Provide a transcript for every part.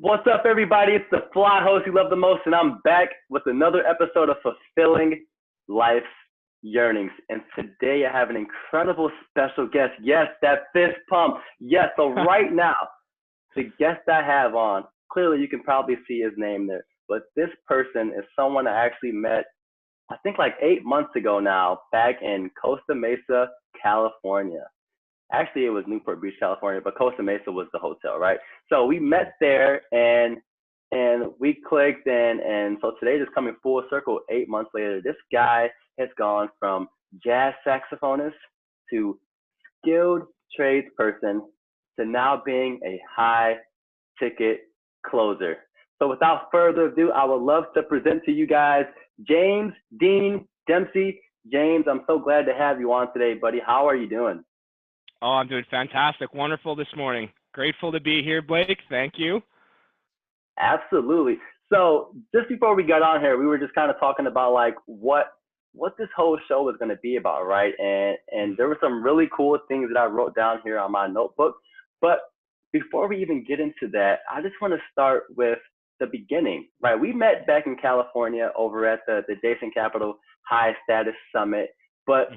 What's up, everybody? It's the fly host you love the most, and I'm back with another episode of Fulfilling Life's Yearnings. And today I have an incredible special guest. Yes, that fist pump. Yes, so right now, the guest I have on, clearly you can probably see his name there, but this person is someone I actually met, I think like 8 months ago now, back in Costa Mesa, California. Actually, it was Newport Beach, California, but Costa Mesa was the hotel, right? So we met there and we clicked, and so today just coming full circle 8 months later, this guy has gone from jazz saxophonist to skilled tradesperson to now being a high ticket closer. So without further ado, I would love to present to you guys James Dean Dempsey. James, I'm so glad to have you on today, buddy. How are you doing? Oh, I'm doing fantastic. Wonderful this morning. Grateful to be here, Blake. Thank you. Absolutely. So just before we got on here, we were just kind of talking about like what this whole show was going to be about, right? And there were some really cool things that I wrote down here on my notebook. But before we even get into that, I just want to start with the beginning, right? We met back in California over at the Jason Capital High Status Summit. But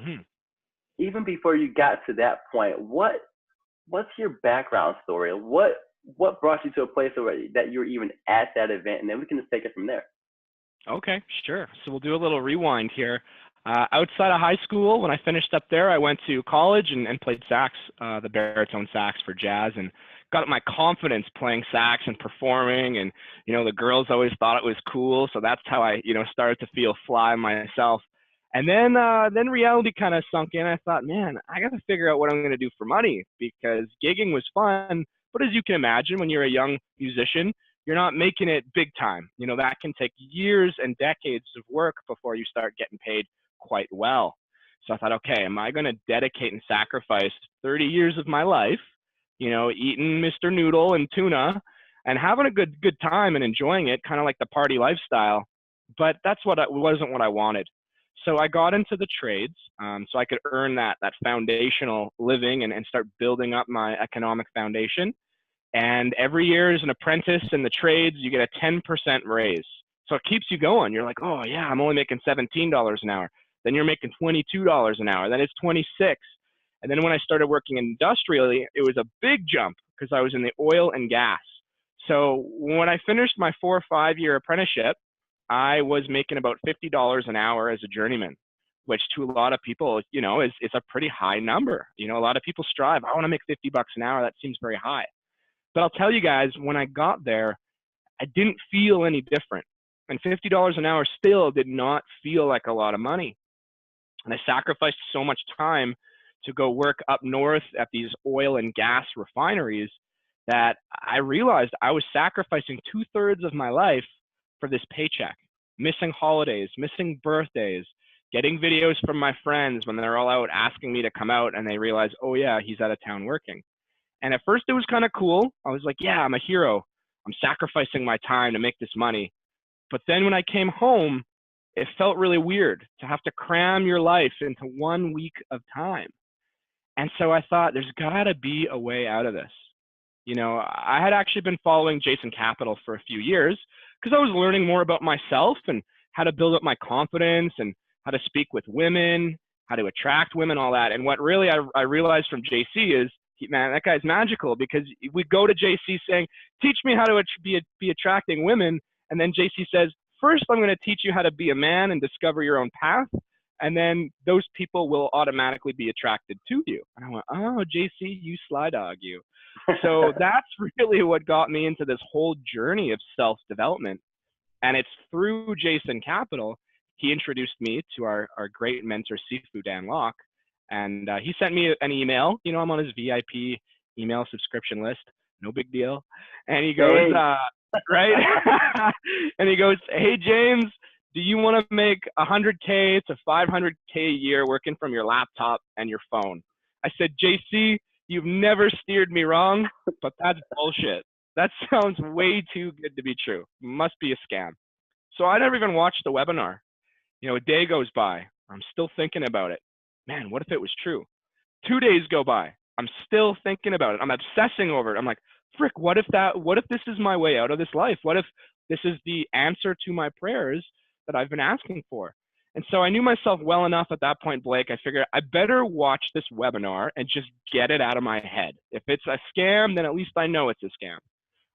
even before you got to that point, what's your background story? What brought you to a place that you were even at that event? And then we can just take it from there. Okay, sure. So we'll do a little rewind here. Outside of high school, when I finished up there, I went to college and played sax, the baritone sax for jazz, and got my confidence playing sax and performing. And, the girls always thought it was cool. So that's how I, started to feel fly myself. And then reality kind of sunk in. I thought, man, I got to figure out what I'm going to do for money, because gigging was fun. But as you can imagine, when you're a young musician, you're not making it big time. That can take years and decades of work before you start getting paid quite well. So I thought, okay, am I going to dedicate and sacrifice 30 years of my life, eating Mr. Noodle and tuna and having a good time and enjoying it, kind of like the party lifestyle? But that's wasn't what I wanted. So I got into the trades so I could earn that foundational living and start building up my economic foundation. And every year as an apprentice in the trades, you get a 10% raise. So it keeps you going. You're like, oh yeah, I'm only making $17 an hour. Then you're making $22 an hour. Then it's 26. And then when I started working industrially, it was a big jump because I was in the oil and gas. So when I finished my 4 or 5 year apprenticeship, I was making about $50 an hour as a journeyman, which to a lot of people, is a pretty high number. A lot of people strive, I want to make $50 an hour. That seems very high. But I'll tell you guys, when I got there, I didn't feel any different. And $50 an hour still did not feel like a lot of money. And I sacrificed so much time to go work up north at these oil and gas refineries that I realized I was sacrificing 2/3 of my life for this paycheck, missing holidays, missing birthdays, getting videos from my friends when they're all out asking me to come out and they realize, oh yeah, he's out of town working. And at first it was kind of cool. I was like, yeah, I'm a hero. I'm sacrificing my time to make this money. But then when I came home, it felt really weird to have to cram your life into 1 week of time. And so I thought there's gotta be a way out of this. I had actually been following Jason Capital for a few years because I was learning more about myself and how to build up my confidence and how to speak with women, how to attract women, all that. And what really I realized from JC is, man, that guy's magical, because we go to JC saying, teach me how to be attracting women. And then JC says, first, I'm going to teach you how to be a man and discover your own path. And then those people will automatically be attracted to you. And I went, oh, JC, you sly dog, you. So that's really what got me into this whole journey of self-development. And it's through Jason Capital, he introduced me to our great mentor, Sifu Dan Locke. And he sent me an email. I'm on his VIP email subscription list. No big deal. And he goes, right? And he goes, hey, James, do you want to make $100K to $500K a year working from your laptop and your phone? I said, JC, you've never steered me wrong, but that's bullshit. That sounds way too good to be true. Must be a scam. So I never even watched the webinar. A day goes by. I'm still thinking about it. Man, what if it was true? 2 days go by. I'm still thinking about it. I'm obsessing over it. I'm like, frick, what if this is my way out of this life? What if this is the answer to my prayers that I've been asking for? And so I knew myself well enough at that point, Blake. I figured I better watch this webinar and just get it out of my head. If it's a scam, then at least I know it's a scam.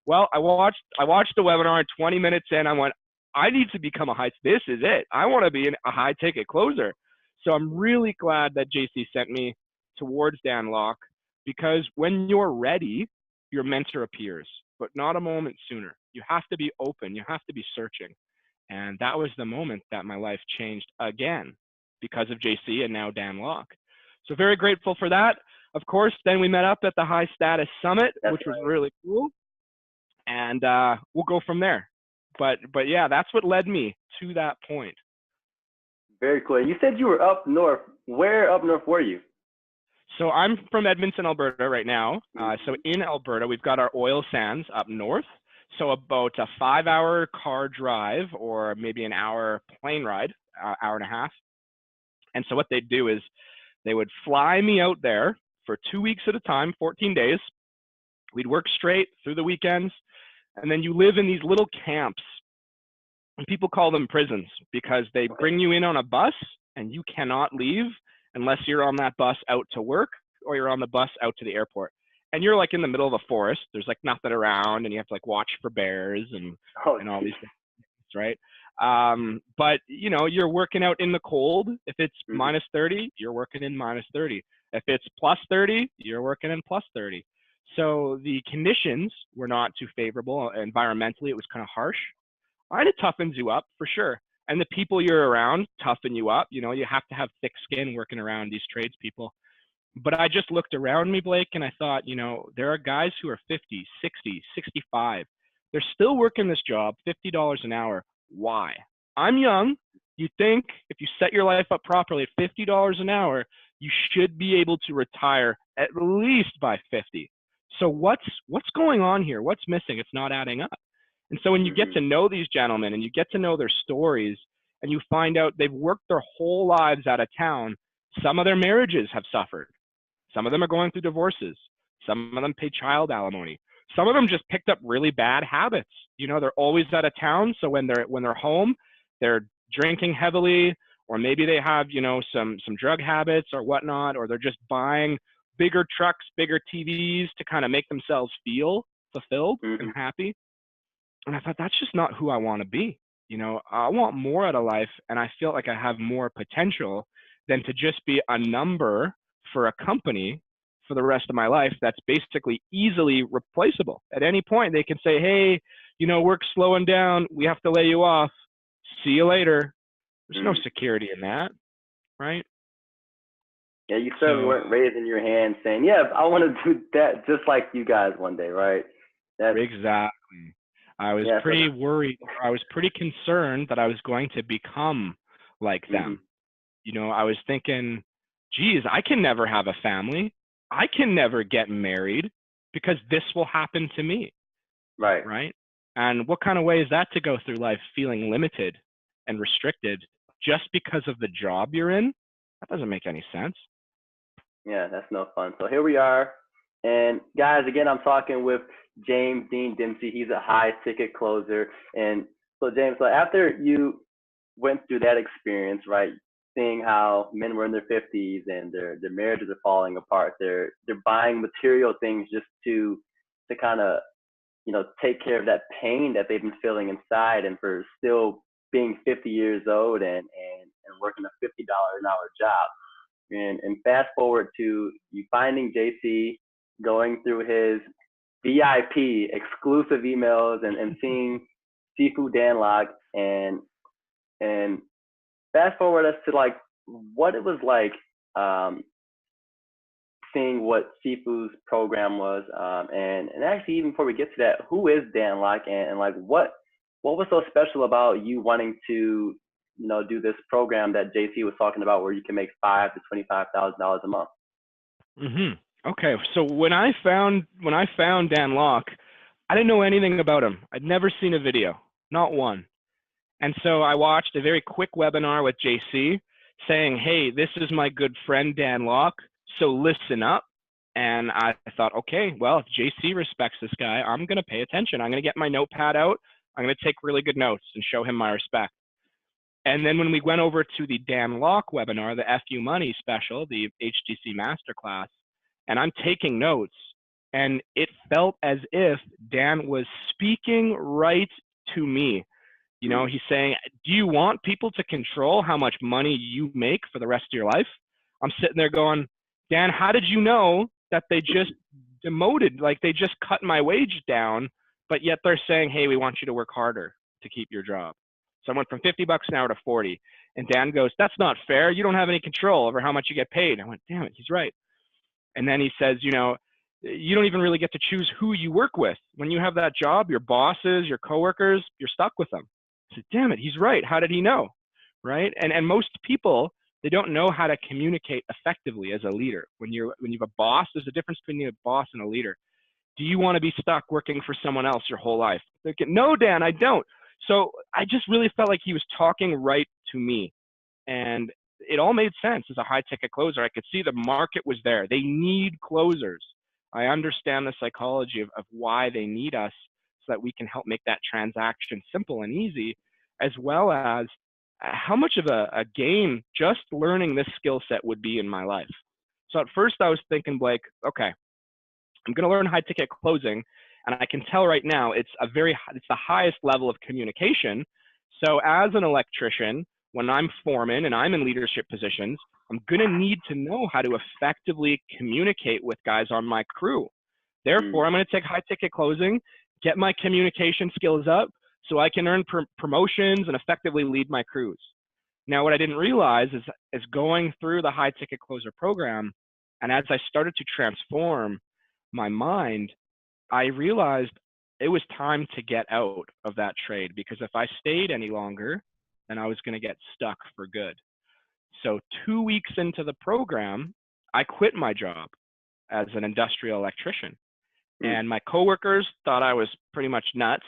Well, I watched the webinar, and 20 minutes in, I went, I need to become this is it. I want to be a high ticket closer. So I'm really glad that JC sent me towards Dan Lok, because when you're ready, your mentor appears, but not a moment sooner. You have to be open. You have to be searching. And that was the moment that my life changed again because of JC and now Dan Lok. So very grateful for that. Of course, then we met up at the High Status Summit, which was really cool. And we'll go from there. But yeah, that's what led me to that point. Very cool. You said you were up north. Where up north were you? So I'm from Edmonton, Alberta right now. So in Alberta, we've got our oil sands up north. So about a 5-hour car drive, or maybe an hour plane ride, hour and a half. And so what they'd do is they would fly me out there for 2 weeks at a time, 14 days. We'd work straight through the weekends. And then you live in these little camps. And people call them prisons, because they bring you in on a bus and you cannot leave unless you're on that bus out to work or you're on the bus out to the airport. And you're like in the middle of a forest. There's like nothing around, and you have to like watch for bears and all these things, right? But you know, you're working out in the cold. If it's minus 30, you're working in minus 30. If it's plus 30, you're working in plus 30. So the conditions were not too favorable. Environmentally, it was kind of harsh. And it toughens you up for sure. And the people you're around toughen you up. You know, you have to have thick skin working around these tradespeople. But I just looked around me, Blake, and I thought, you know, there are guys who are 50, 60, 65. They're still working this job, $50 an hour. Why? I'm young. You think if you set your life up properly at $50 an hour, you should be able to retire at least by 50. So what's going on here? What's missing? It's not adding up. And so when you get to know these gentlemen and you get to know their stories, and you find out they've worked their whole lives out of town, some of their marriages have suffered. Some of them are going through divorces. Some of them pay child alimony. Some of them just picked up really bad habits. You know, they're always out of town. So when they're home, they're drinking heavily, or maybe they have, you know, some drug habits or whatnot, or they're just buying bigger trucks, bigger TVs to kind of make themselves feel fulfilled and happy. And I thought, that's just not who I want to be. You know, I want more out of life, and I feel like I have more potential than to just be a number for a company for the rest of my life that's basically easily replaceable. At any point, they can say, hey, you know, work's slowing down. We have to lay you off. See you later. There's no security in that, right? Yeah, you certainly weren't raising your hand saying, yeah, I want to do that just like you guys one day, right? Exactly. I was pretty worried. I was pretty concerned that I was going to become like them. You know, I was thinking, geez, I can never have a family. I can never get married because this will happen to me. Right. Right. And what kind of way is that to go through life feeling limited and restricted just because of the job you're in? That doesn't make any sense. Yeah, that's no fun. So here we are. And guys, again, I'm talking with James Dean Dempsey. He's a high ticket closer. And so James, so after you went through that experience, right, seeing how men were in their 50s and their marriages are falling apart, they're buying material things just to kind of, you know, take care of that pain that they've been feeling inside, and for still being 50 years old and working a $50 an hour job. And fast forward to you finding JC, going through his VIP exclusive emails and seeing Seafood Dan Lok, and fast forward us to like what it was like seeing what Seafood's program was, and actually even before we get to that, who is Dan Lok, and like what was so special about you wanting to, you know, do this program that JC was talking about where you can make $5,000 to $25,000 a month? Okay, so when I found Dan Lok, I didn't know anything about him. I'd never seen a video, not one. And so I watched a very quick webinar with JC saying, hey, this is my good friend Dan Lok, so listen up. And I thought, okay, well, if JC respects this guy, I'm going to pay attention. I'm going to get my notepad out. I'm going to take really good notes and show him my respect. And then when we went over to the Dan Locke webinar, the FU Money special, the HTC masterclass, and I'm taking notes, and it felt as if Dan was speaking right to me. You know, he's saying, do you want people to control how much money you make for the rest of your life? I'm sitting there going, Dan, how did you know that they just demoted, like they just cut my wage down, but yet they're saying, hey, we want you to work harder to keep your job. So I went from 50 bucks an hour to 40. And Dan goes, that's not fair. You don't have any control over how much you get paid. I went, damn it, he's right. And then he says, you know, you don't even really get to choose who you work with. When you have that job, your bosses, your coworkers, you're stuck with them. I said, damn it, he's right. How did he know? Right? And most people, they don't know how to communicate effectively as a leader. When you have a boss, there's a difference between a boss and a leader. Do you want to be stuck working for someone else your whole life? Thinking, no, Dan, I don't. So I just really felt like he was talking right to me. And it all made sense as a high ticket closer. I could see the market was there. They need closers. I understand the psychology of why they need us so that we can help make that transaction simple and easy, as well as how much of a game just learning this skill set would be in my life. So at first I was thinking, Blake, okay, I'm going to learn high ticket closing, and I can tell right now it's the highest level of communication. So as an electrician, when I'm foreman and I'm in leadership positions, I'm going to need to know how to effectively communicate with guys on my crew. Therefore, I'm going to take high ticket closing, get my communication skills up so I can earn promotions and effectively lead my crews. Now, what I didn't realize is going through the high ticket closer program, and as I started to transform my mind, I realized it was time to get out of that trade, because if I stayed any longer, then I was going to get stuck for good. So 2 weeks into the program, I quit my job as an industrial electrician. And my coworkers thought I was pretty much nuts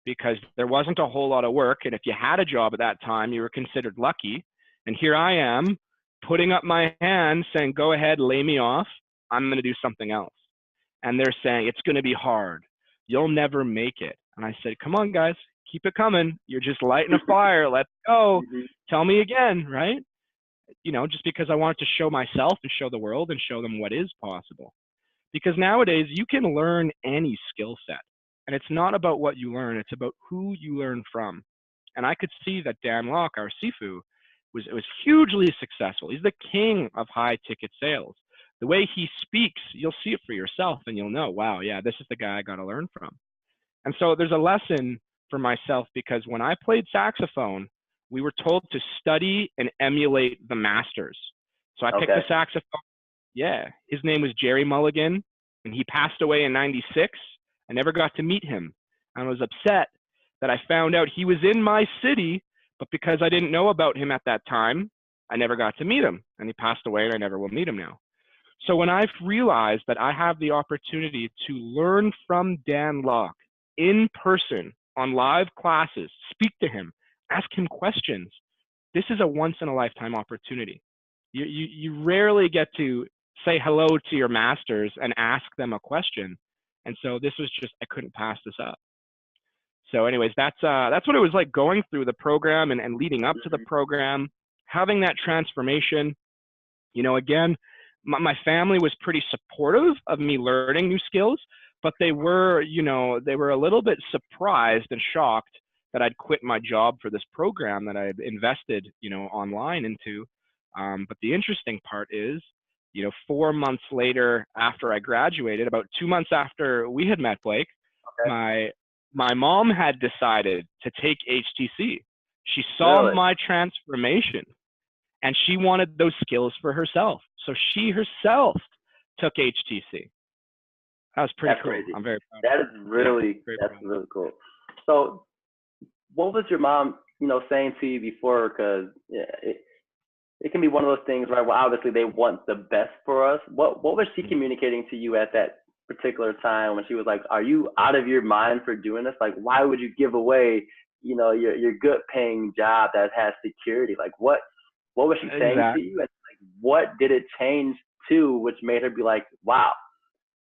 because there wasn't a whole lot of work. And if you had a job at that time, you were considered lucky. And here I am putting up my hand saying, go ahead, lay me off. I'm going to do something else. And they're saying, it's going to be hard. You'll never make it. And I said, come on, guys, keep it coming. You're just lighting a fire. Let's go. Tell me again, right? You know, just because I wanted to show myself and show the world and show them what is possible. Because nowadays you can learn any skill set, and it's not about what you learn, it's about who you learn from. And I could see that Dan Locke, our Sifu, was hugely successful. He's the king of high ticket sales. The way he speaks, you'll see it for yourself and you'll know, wow, yeah, this is the guy I got to learn from. And so there's a lesson for myself, because when I played saxophone, we were told to study and emulate the masters. So I picked the saxophone. Yeah, his name was Jerry Mulligan, and he passed away in '96. I never got to meet him. I was upset that I found out he was in my city, but because I didn't know about him at that time, I never got to meet him, and he passed away, and I never will meet him now. So when I've realized that I have the opportunity to learn from Dan Locke in person on live classes, speak to him, ask him questions, this is a once-in-a-lifetime opportunity. You rarely get to say hello to your masters and ask them a question. And so this was just, I couldn't pass this up. So anyways, that's what it was like going through the program and leading up to the program, having that transformation. You know, again, my family was pretty supportive of me learning new skills, but they were, you know, they were a little bit surprised and shocked that I'd quit my job for this program that I had invested, you know, online into. But the interesting part is, you know, 4 months later after I graduated, about 2 months after we had met, Blake, my mom had decided to take HTC. She saw my transformation and she wanted those skills for herself. So she herself took HTC. That was pretty cool. Crazy. I'm very proud. That is really, that's really cool. So what was your mom, you know, saying to you before? Because it can be one of those things, right? Well, obviously they want the best for us. What was she communicating to you at that particular time when she was like, are you out of your mind for doing this? Like, why would you give away, you know, your good paying job that has security? Like what was she saying to you? And like, what did it change too, which made her be like, wow,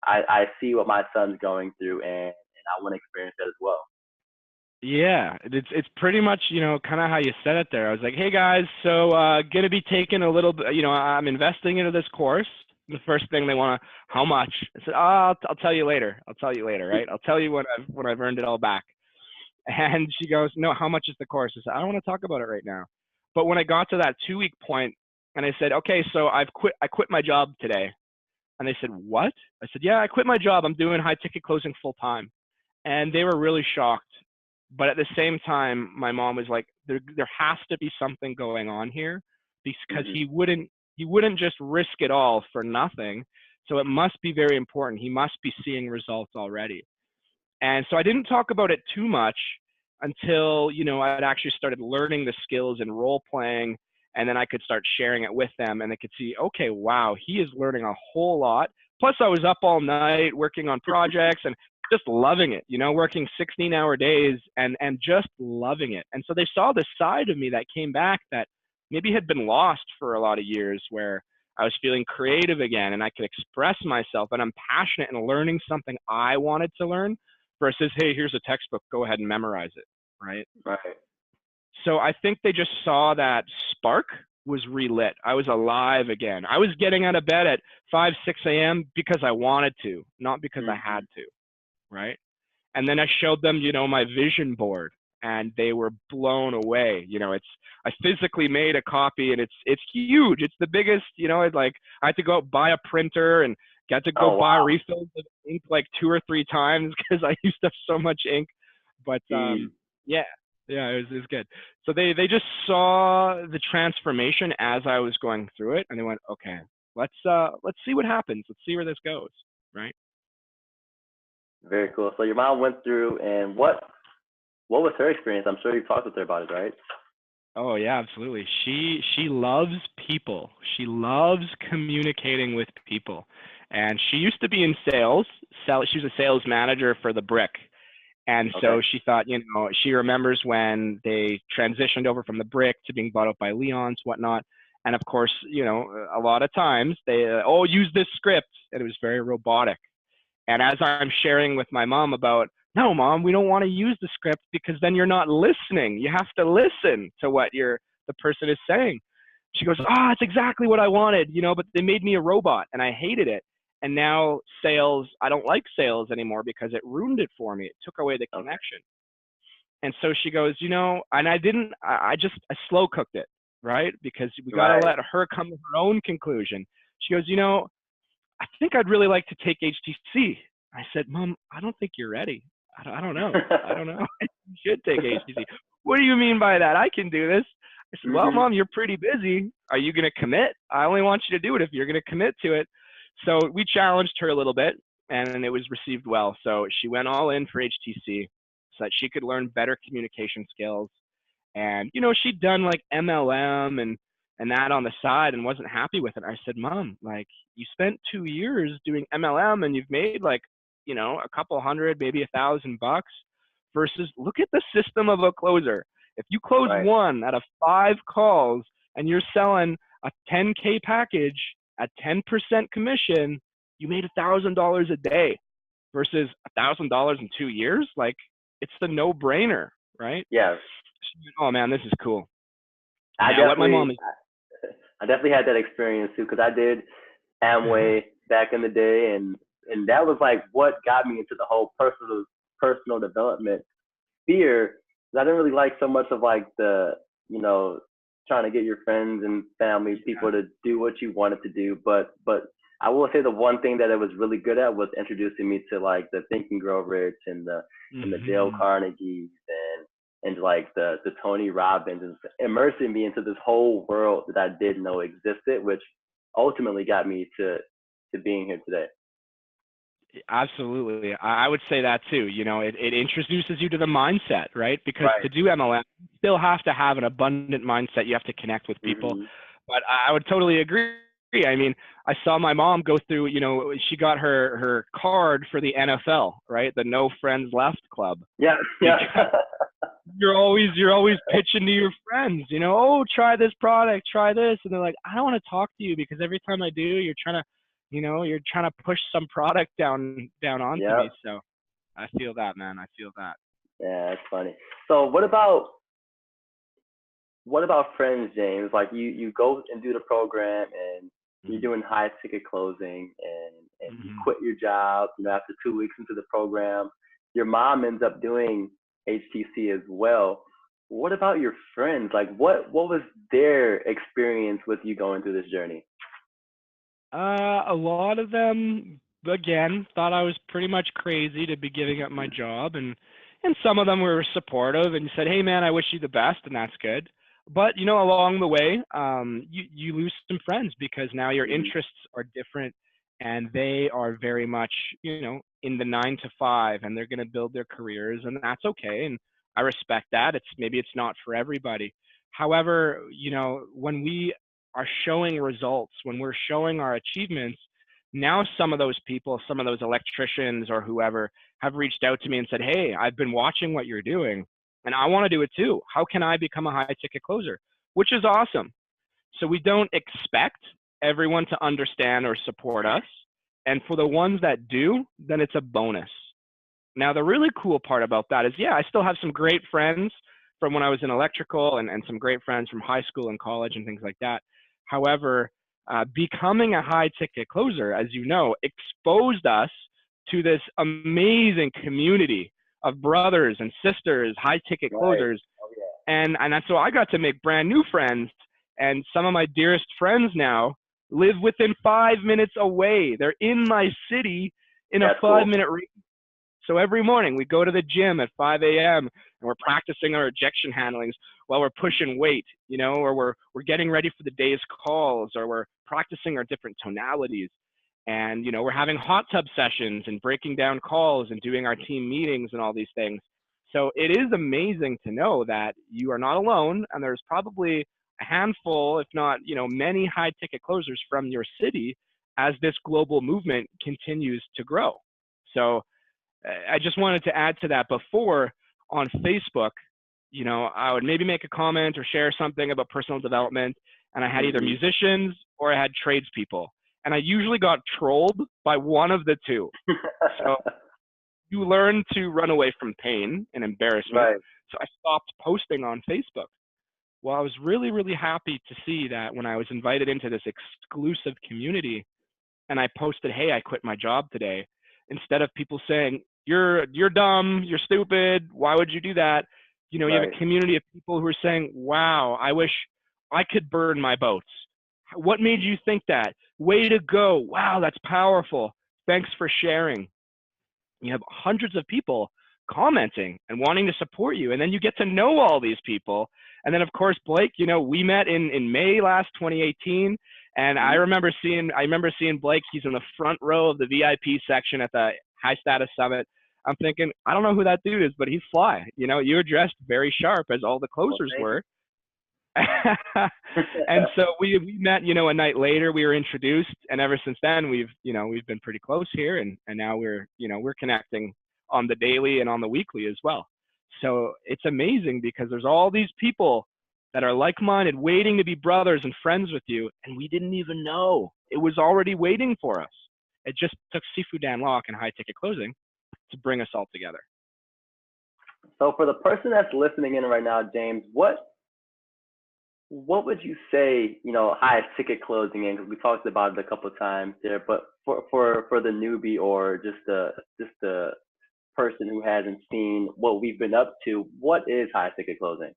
I see what my son's going through, and I want to experience that as well. Yeah, it's pretty much, kind of how you said it there. I was like, hey guys, so gonna be taking a little bit, I'm investing into this course. The first thing they want to, how much? I said, oh, I'll tell you later. I'll tell you later, right? I'll tell you when I've earned it all back. And she goes, no, how much is the course? I said, I don't want to talk about it right now. But when I got to that 2-week point, and I said, okay, so I quit my job today. And they said, what? I said, yeah, I quit my job. I'm doing high ticket closing full time. And they were really shocked. But at the same time, my mom was like, there has to be something going on here, because he wouldn't just risk it all for nothing. So it must be very important. He must be seeing results already. And so I didn't talk about it too much until, I'd actually started learning the skills and role playing, and then I could start sharing it with them, and they could see, okay, wow, he is learning a whole lot. Plus I was up all night working on projects and just loving it, working 16-hour days and just loving it. And so they saw this side of me that came back that maybe had been lost for a lot of years, where I was feeling creative again and I could express myself, and I'm passionate in learning something I wanted to learn versus, hey, here's a textbook, go ahead and memorize it, right? Right. So I think they just saw that spark was relit. I was alive again. I was getting out of bed at 5, 6 a.m. because I wanted to, not because I had to, right? And then I showed them, my vision board, and they were blown away. I physically made a copy, and it's huge. It's the biggest, I had to go out buy a printer and got to go buy refills of ink like 2 or 3 times because I used to have so much ink. But yeah, it was good. So they just saw the transformation as I was going through it, and they went, okay, let's see what happens. Let's see where this goes, right? Very cool. So your mom went through, and what was her experience? I'm sure you talked with her about it, right? Oh yeah, absolutely. She loves people. She loves communicating with people. And she used to be in sales. She was a sales manager for the Brick. And so she thought, she remembers when they transitioned over from the Brick to being bought up by Leon's, whatnot. And of course, a lot of times they, use this script. And it was very robotic. And as I'm sharing with my mom about, no, Mom, we don't want to use the script because then you're not listening. You have to listen to what the person is saying. She goes, it's exactly what I wanted, but they made me a robot and I hated it. And now sales, I don't like sales anymore because it ruined it for me. It took away the connection. And so she goes, and I slow cooked it, right? Because we got to let her come to her own conclusion. She goes, I think I'd really like to take HTC. I said, Mom, I don't think you're ready. I don't know. I don't know. You should take HTC. What do you mean by that? I can do this. I said, well, Mom, you're pretty busy. Are you going to commit? I only want you to do it if you're going to commit to it. So we challenged her a little bit, and it was received well. So she went all in for HTC so that she could learn better communication skills. And, she'd done like MLM and that on the side and wasn't happy with it. I said, Mom, you spent 2 years doing MLM and you've made a couple hundred, maybe $1,000 versus look at the system of a closer. If you close 1 out of 5 calls and you're selling a 10K package at 10% commission, you made $1,000 a day versus $1,000 in 2 years. It's the no-brainer, right? Yeah. Oh man, this is cool. I definitely had that experience too, because I did Amway back in the day, and that was what got me into the whole personal development sphere. I didn't really like so much of the trying to get your friends and family, people to do what you wanted to do, but I will say the one thing that it was really good at was introducing me to the Think and Grow Rich and the Dale Carnegies and the Tony Robbins, and immersing me into this whole world that I didn't know existed, which ultimately got me to being here today. Absolutely. I would say that too. It introduces you to the mindset, right? Because to do MLM, you still have to have an abundant mindset. You have to connect with people. But I would totally agree. I mean, I saw my mom go through, she got her card for the NFL, right? The No Friends Left Club. Yeah. you're always pitching to your friends, oh, try this product, try this. And they're like, I don't want to talk to you because every time I do, you're trying to push some product down onto Yep. me. So I feel that, man. I feel that. Yeah, that's funny. So what about friends, James? Like you go and do the program and you're Hmm. doing high ticket closing and you Hmm. quit your job, after 2 weeks into the program. Your mom ends up doing HTC as well. What about your friends? Like what was their experience with you going through this journey? A lot of them, again, thought I was pretty much crazy to be giving up my job, and some of them were supportive and said, "Hey, man, I wish you the best," and that's good. But along the way, you lose some friends because now your Mhm. interests are different, and they are very much, in the 9 to 5, and they're going to build their careers, and that's okay. And I respect that. Maybe it's not for everybody. However, when we are showing results, when we're showing our achievements, now some of those people, some of those electricians or whoever have reached out to me and said, "Hey, I've been watching what you're doing and I want to do it too. How can I become a high ticket closer?" Which is awesome. So we don't expect everyone to understand or support us. And for the ones that do, then it's a bonus. Now, the really cool part about that is, yeah, I still have some great friends from when I was in electrical and some great friends from high school and college and things like that. However, becoming a high ticket closer, as you know, exposed us to this amazing community of brothers and sisters, high ticket Right. closers. Oh yeah. And so I got to make brand new friends. And some of my dearest friends now live within 5 minutes away. They're in my city in a That's cool. 5 minute radius. So every morning we go to the gym at 5 a.m. and we're practicing our ejection handlings while we're pushing weight, or we're getting ready for the day's calls, or we're practicing our different tonalities. And we're having hot tub sessions and breaking down calls and doing our team meetings and all these things. So it is amazing to know that you are not alone, and there's probably a handful, if not, many high ticket closers from your city as this global movement continues to grow. So I just wanted to add to that before on Facebook, I would maybe make a comment or share something about personal development, and I had either Mhm. musicians or I had tradespeople. And I usually got trolled by one of the two. So you learn to run away from pain and embarrassment. Right. So I stopped posting on Facebook. Well, I was really, really happy to see that when I was invited into this exclusive community, and I posted, "Hey, I quit my job today," instead of people saying, "You're dumb, you're stupid, why would you do that?" You have Right. a community of people who are saying, "Wow, I wish I could burn my boats. What made you think that? Way to go. Wow, that's powerful. Thanks for sharing." You have hundreds of people commenting and wanting to support you, and then you get to know all these people. And then of course, Blake, we met in May last 2018, and I Mhm. remember seeing Blake. He's in the front row of the VIP section at the high status summit. I'm thinking, I don't know who that dude is, but he's fly. You were dressed very sharp, as all the Well, closers thank were. And so we met, a night later. We were introduced, and ever since then we've been pretty close here, and now we're connecting on the daily and on the weekly as well. So it's amazing because there's all these people that are like-minded, waiting to be brothers and friends with you, and we didn't even know it was already waiting for us. It just took Sifu Dan Lok and high ticket closing to bring us all together. So for the person that's listening in right now, James, what would you say, high ticket closing in? Because we talked about it a couple of times there, but for the newbie or just the person who hasn't seen what we've been up to, what is high ticket closing?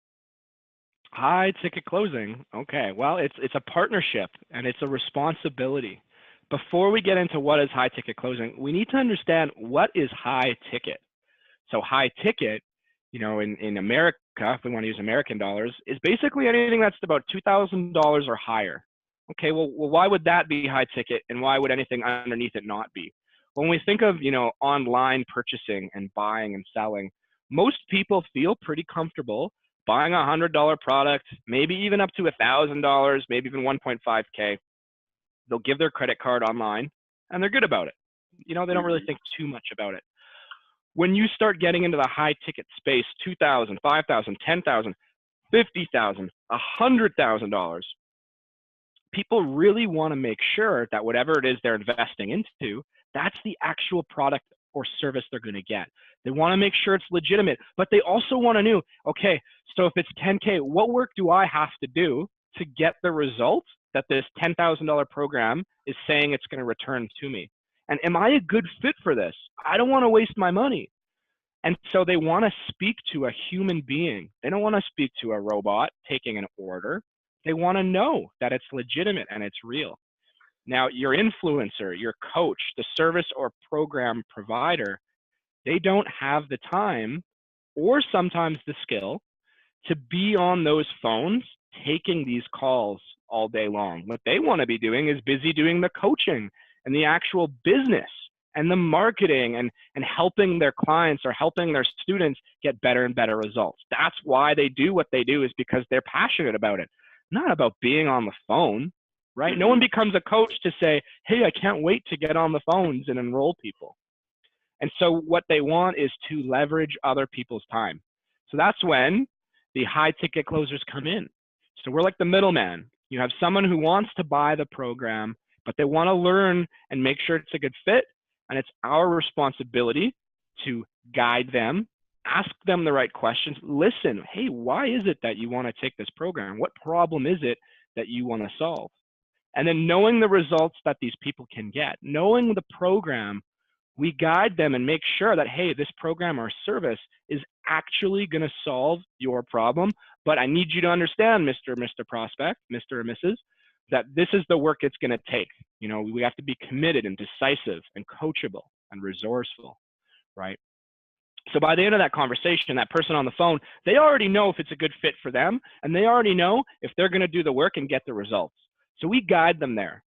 High ticket closing. Okay. Well, it's a partnership and it's a responsibility. Before we get into what is high ticket closing, we need to understand what is high ticket. So high ticket, in America, if we want to use American dollars, is basically anything that's about $2,000 or higher. Okay, well, why would that be high ticket, and why would anything underneath it not be? When we think of, online purchasing and buying and selling, most people feel pretty comfortable buying $100 product, maybe even up to $1,000, maybe even 1.5K. They'll give their credit card online, and they're good about it. They don't really Mhm. think too much about it. When you start getting into the high ticket space, 2,000, 5,000, 10,000, 50,000, $100,000, people really want to make sure that whatever it is they're investing into, that's the actual product or service they're going to get. They want to make sure it's legitimate, but they also want to know, okay, so if it's 10K, what work do I have to do to get the result that this $10,000 program is saying it's going to return to me? And am I a good fit for this? I don't want to waste my money. And so they want to speak to a human being. They don't want to speak to a robot taking an order. They want to know that it's legitimate and it's real. Now, your influencer, your coach, the service or program provider, they don't have the time or sometimes the skill to be on those phones taking these calls all day long. What they want to be doing is busy doing the coaching and the actual business and the marketing and helping their clients or helping their students get better and better results. That's why they do what they do, is because they're passionate about it, not about being on the phone, right? No one becomes a coach to say, hey, I can't wait to get on the phones and enroll people. And so what they want is to leverage other people's time. So that's when the high ticket closers come in. So we're like the middleman. You have someone who wants to buy the program, but they want to learn and make sure it's a good fit. And it's our responsibility to guide them, ask them the right questions, listen, hey, why is it that you want to take this program? What problem is it that you want to solve? And then knowing the results that these people can get, knowing the program, we guide them and make sure that, hey, this program or service is actually going to solve your problem. But I need you to understand, Mr. Prospect, Mr. or Mrs., that this is the work it's going to take. You know, we have to be committed and decisive and coachable and resourceful, right? So by the end of that conversation, that person on the phone, they already know if it's a good fit for them, and they already know if they're going to do the work and get the results. So we guide them there.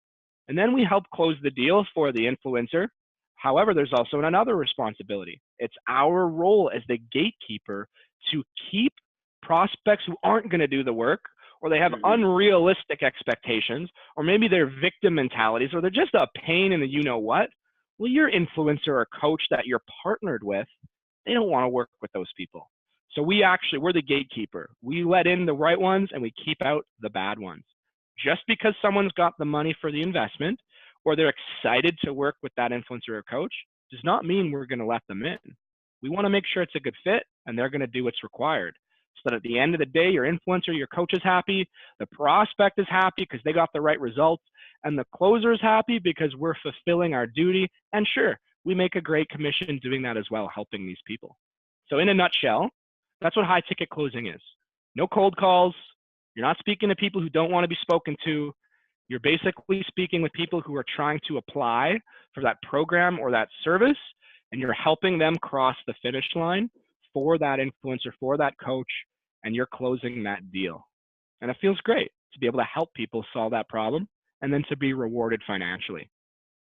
And then we help close the deal for the influencer. However, there's also another responsibility. It's our role as the gatekeeper to keep prospects who aren't going to do the work, or they have unrealistic expectations, or maybe they're victim mentalities, or they're just a pain in the you-know-what. Well, your influencer or coach that you're partnered with, they don't want to work with those people. So we're the gatekeeper. We let in the right ones and we keep out the bad ones. Just because someone's got the money for the investment or they're excited to work with that influencer or coach does not mean we're going to let them in. We want to make sure it's a good fit and they're going to do what's required. So that at the end of the day, your influencer, your coach is happy, the prospect is happy because they got the right results, and the closer is happy because we're fulfilling our duty. And sure, we make a great commission doing that as well, helping these people. So in a nutshell, that's what high ticket closing is. No cold calls. You're not speaking to people who don't want to be spoken to. You're basically speaking with people who are trying to apply for that program or that service, and you're helping them cross the finish line for that influencer, for that coach, and you're closing that deal. And it feels great to be able to help people solve that problem and then to be rewarded financially.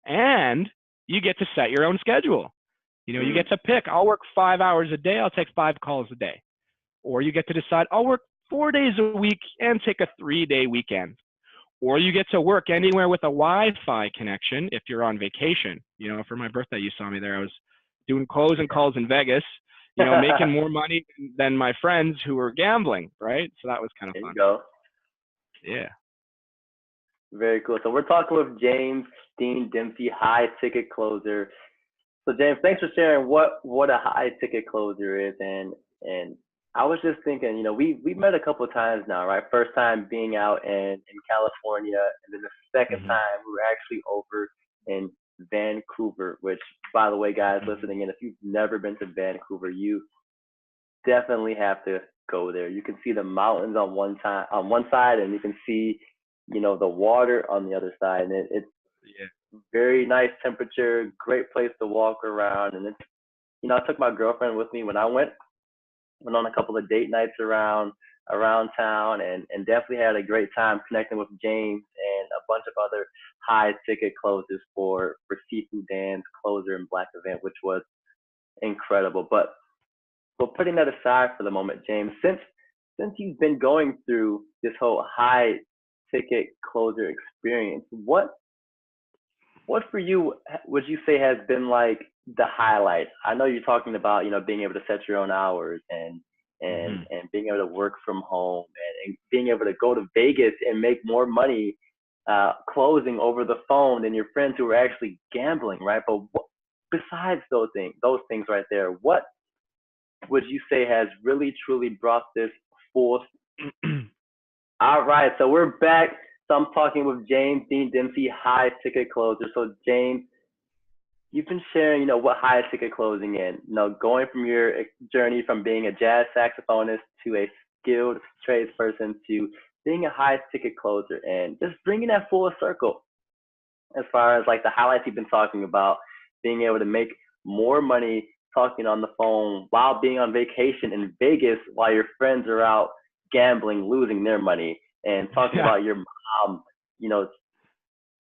And you get to set your own schedule. You know, you get to pick, I'll work 5 hours a day, I'll take 5 calls a day. Or you get to decide, I'll work 4 days a week and take a 3-day weekend. Or you get to work anywhere with a Wi-Fi connection if you're on vacation. You know, for my birthday, you saw me there. I was doing closing calls in Vegas, you know, making more money than my friends who were gambling, right? So that was kind of fun. There you go. Yeah. Very cool. So we're talking with James Dean Dempsey, high ticket closer. So James, thanks for sharing what a high ticket closer is. And I was just thinking, you know, we met a couple of times now, right? First time being out in California, and then the second time we were actually over in Vancouver, which, by the way, guys listening in, if you've never been to Vancouver, you definitely have to go there. You can see the mountains on one side, and you can see, you know, the water on the other side, and it's very nice temperature, great place to walk around. And it's, you know, I took my girlfriend with me when I went on a couple of date nights around town, and definitely had a great time connecting with James and a bunch of other high ticket closers for Seafood Dan's closer and black event, which was incredible. But putting that aside for the moment, James, since you've been going through this whole high ticket closer experience, what for you would you say has been like the highlights. I know you're talking about, being able to set your own hours and Hmm. being able to work from home and being able to go to Vegas and make more money closing over the phone than your friends who are actually gambling, right? But besides those things right there, what would you say has really truly brought this full? All right, so we're back. So I'm talking with James Dean Dempsey, high ticket closer. So James, you've been sharing, what high ticket closing in, going from your journey from being a jazz saxophonist to a skilled tradesperson to being a high ticket closer and just bringing that full circle as far as like the highlights you've been talking about, being able to make more money talking on the phone while being on vacation in Vegas while your friends are out gambling, losing their money, and talking Yeah. about your mom, you know,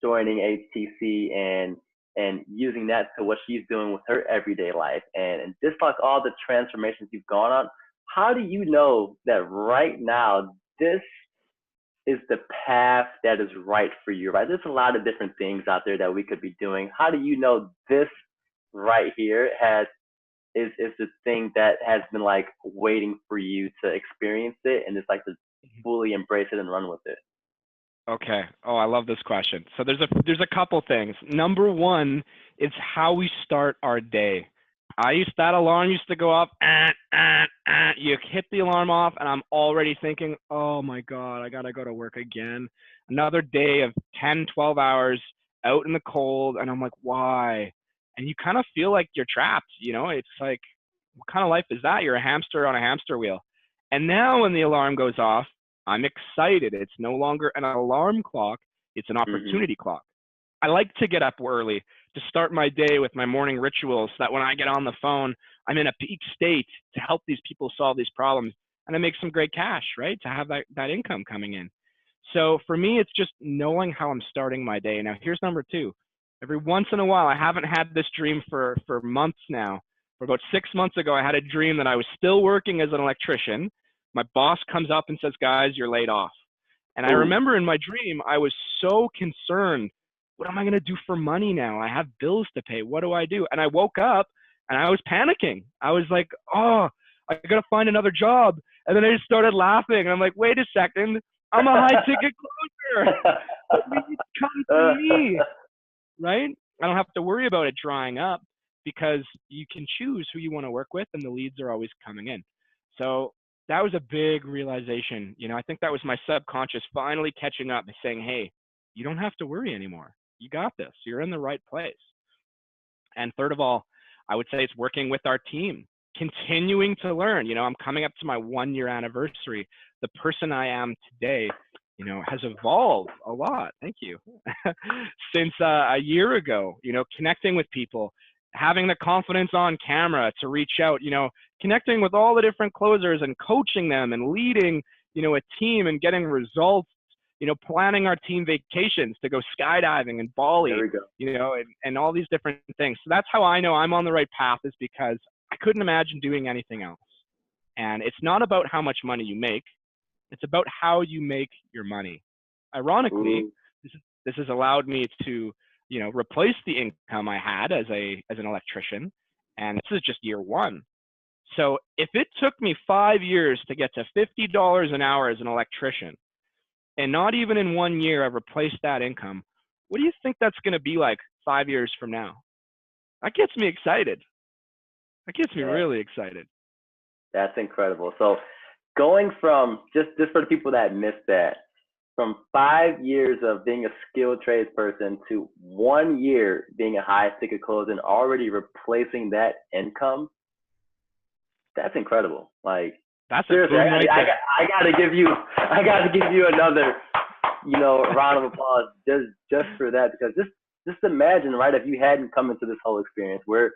joining HTC and using that to what she's doing with her everyday life and just like all the transformations you've gone on. How do you know that right now this is the path that is right for you, right? There's a lot of different things out there that we could be doing. How do you know this right here is the thing that has been like waiting for you to experience it and just like to fully embrace it and run with it? Okay. Oh, I love this question. So there's a couple things. Number one, it's how we start our day. That alarm used to go off, you hit the alarm off, and I'm already thinking, oh my God, I gotta go to work again. Another day of 10, 12 hours out in the cold, and I'm like, why? And you kind of feel like you're trapped, It's like, what kind of life is that? You're a hamster on a hamster wheel. And now when the alarm goes off, I'm excited. It's no longer an alarm clock, it's an Mm-hmm. opportunity clock. I like to get up early to start my day with my morning rituals so that when I get on the phone, I'm in a peak state to help these people solve these problems and I make some great cash, right? To have that income coming in. So for me, it's just knowing how I'm starting my day. Now, here's number two. Every once in a while, I haven't had this dream for months now. For about 6 months ago, I had a dream that I was still working as an electrician. My boss comes up and says, guys, you're laid off. And I Ooh. remember in my dream, I was so concerned. What am I going to do for money now? I have bills to pay. What do I do? And I woke up and I was panicking. I was like, oh, I got to find another job. And then I just started laughing. And I'm like, wait a second. I'm a high ticket closer. The leads come to me, right? I don't have to worry about it drying up because you can choose who you want to work with and the leads are always coming in. So that was a big realization. I think that was my subconscious finally catching up and saying, hey, you don't have to worry anymore. You got this. You're in the right place. And third of all, I would say it's working with our team, continuing to learn. I'm coming up to my 1 year anniversary. The person I am today, has evolved a lot. Thank you. Since a year ago, connecting with people, having the confidence on camera to reach out, connecting with all the different closers and coaching them and leading, a team and getting results, planning our team vacations to go skydiving in There Bali, we go. and all these different things. So that's how I know I'm on the right path, is because I couldn't imagine doing anything else. And it's not about how much money you make. It's about how you make your money. Ironically, Ooh. this has allowed me to, replace the income I had as an electrician. And this is just year one. So if it took me 5 years to get to $50 an hour as an electrician, and not even in 1 year I've replaced that income, what do you think that's going to be like 5 years from now? That gets me excited. That gets me Yeah, really excited. that's incredible. So going from just for the people that missed that, from 5 years of being a skilled tradesperson to 1 year being a high ticket closer and already replacing that income, that's incredible. Like That's a seriously, boom right there. I gotta give you another, round of applause just for that because just imagine, right, if you hadn't come into this whole experience, where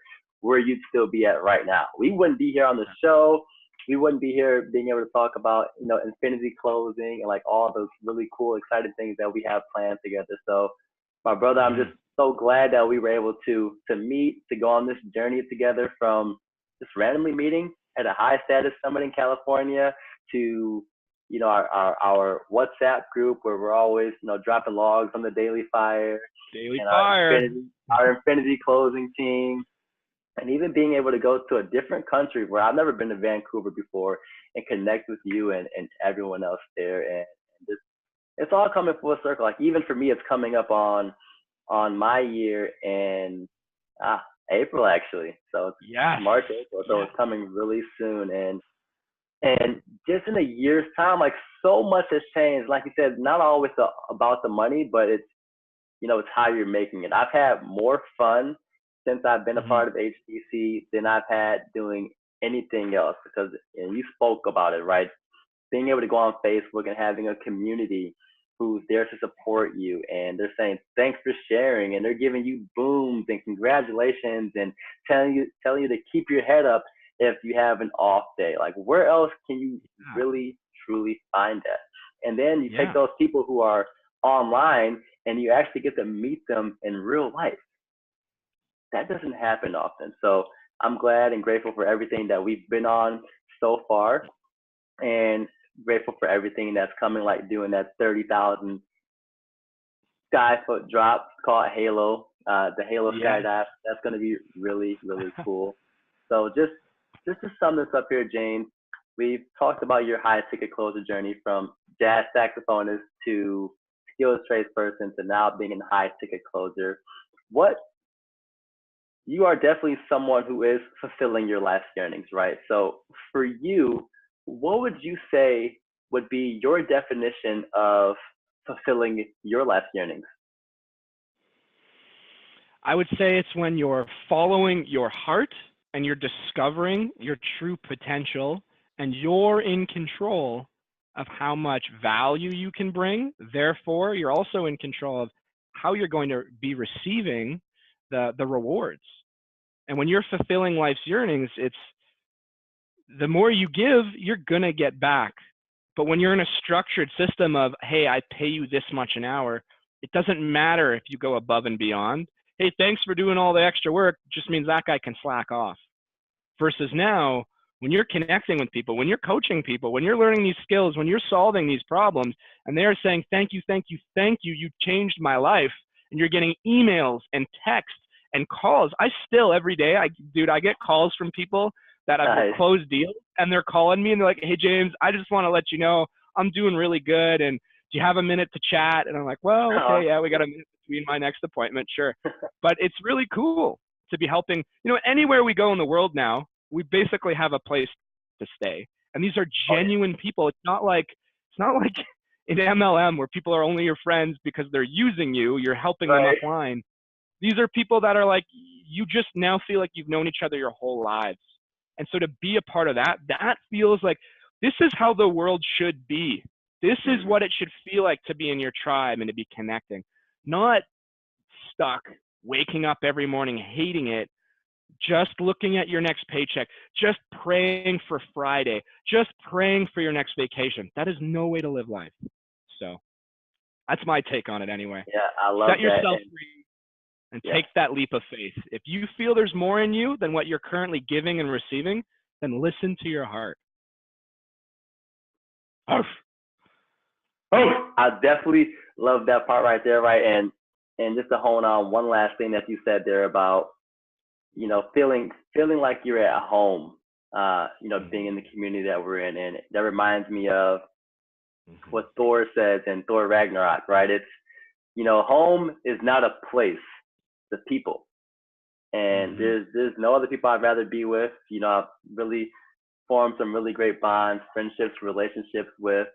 you'd still be at right now. We wouldn't be here on the show. We wouldn't be here being able to talk about, infinity closing and like all those really cool, exciting things that we have planned together. So my brother, I'm Mhm. just so glad that we were able to meet, to go on this journey together from just randomly meeting at a high status summit in California to, our WhatsApp group where we're always, dropping logs on the daily fire Daily and fire. our infinity closing team. and even being able to go to a different country where I've never been to Vancouver before and connect with you and everyone else there. And just, it's all coming full circle. Like even for me, it's coming up on my year in April actually. So it's Yes. March, April. So it's coming really soon. And just in a year's time, like so much has changed. Like you said, not always about the money, but it's, it's how you're making it. I've had more fun since I've been a Mm-hmm. part of HBC than I've had doing anything else because, and you spoke about it, right? Being able to go on Facebook and having a community who's there to support you and they're saying thanks for sharing and they're giving you booms and congratulations and telling you to keep your head up if you have an off day. Like where else can you really truly find that? And then you take those people who are online and you actually get to meet them in real life. That doesn't happen often. So I'm glad and grateful for everything that we've been on so far and grateful for everything that's coming, like doing that 30,000 sky foot drop called Halo, the Halo skydive. That's going to be really, really cool. So just to sum this up here, James, we've talked about your high ticket closer journey from jazz saxophonist to skilled tradesperson to now being a high ticket closer. What you are definitely someone who is fulfilling your life's yearnings, right? So for you, what would you say would be your definition of fulfilling your life's yearnings? I would say it's when you're following your heart and you're discovering your true potential and you're in control of how much value you can bring. Therefore, you're also in control of how you're going to be receiving the rewards. And when you're fulfilling life's yearnings, it's the more you give, you're going to get back. But when you're in a structured system of, hey, I pay you this much an hour, it doesn't matter if you go above and beyond. Hey, thanks for doing all the extra work, just means that guy can slack off. Versus now, when you're connecting with people, when you're coaching people, when you're learning these skills, when you're solving these problems, and they're saying, thank you, thank you, thank you, you changed my life, and you're getting emails and texts and calls. I still, every day, I get calls from people that I've closed deals, and they're calling me, and they're like, hey, James, I just want to let you know I'm doing really good, and do you have a minute to chat? And I'm like, well, okay, yeah, we got a minute between my next appointment, sure. But it's really cool to be helping. Anywhere we go in the world now, we basically have a place to stay. And these are genuine people. It's not like in MLM where people are only your friends because they're using you, you're helping them offline. These are people that are like, you just now feel like you've known each other your whole lives. And so to be a part of that feels like this is how the world should be. This is what it should feel like to be in your tribe and to be connecting, not stuck, waking up every morning, hating it, just looking at your next paycheck, just praying for Friday, just praying for your next vacation. That is no way to live life. So that's my take on it anyway. Yeah, I love that. Set yourself free and take that leap of faith. If you feel there's more in you than what you're currently giving and receiving, then listen to your heart. I definitely love that part right there, right? And just to hone on one last thing that you said there about, feeling like you're at home, being in the community that we're in. And that reminds me of what Thor says in Thor Ragnarok, right? It's, home is not a place, the people. And there's no other people I'd rather be with. I've really formed some really great bonds, friendships, relationships with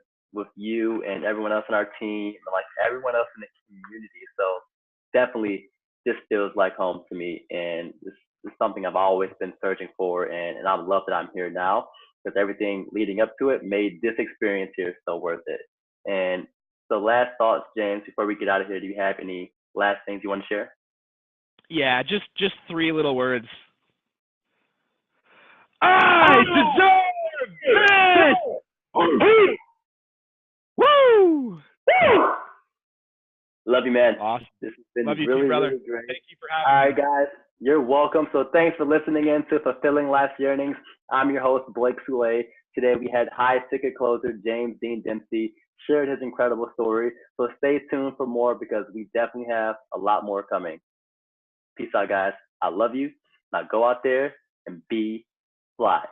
you and everyone else on our team, and like everyone else in the community. So definitely this feels like home to me, and this is something I've always been searching for, and I love that I'm here now because everything leading up to it made this experience here so worth it. And so last thoughts, James, before we get out of here, do you have any last things you want to share? Yeah, just 3 little words. I deserve this! Woo! Love you, man. Awesome. This has been Love you really, too, brother. really great. Thank you for having me. All right, guys. You're welcome. So thanks for listening in to Fulfilling Life's Yearnings. I'm your host, Blake Soulet. Today we had high ticket closer James Dean Dempsey shared his incredible story. So stay tuned for more because we definitely have a lot more coming. Peace out, guys. I love you. Now go out there and be fly.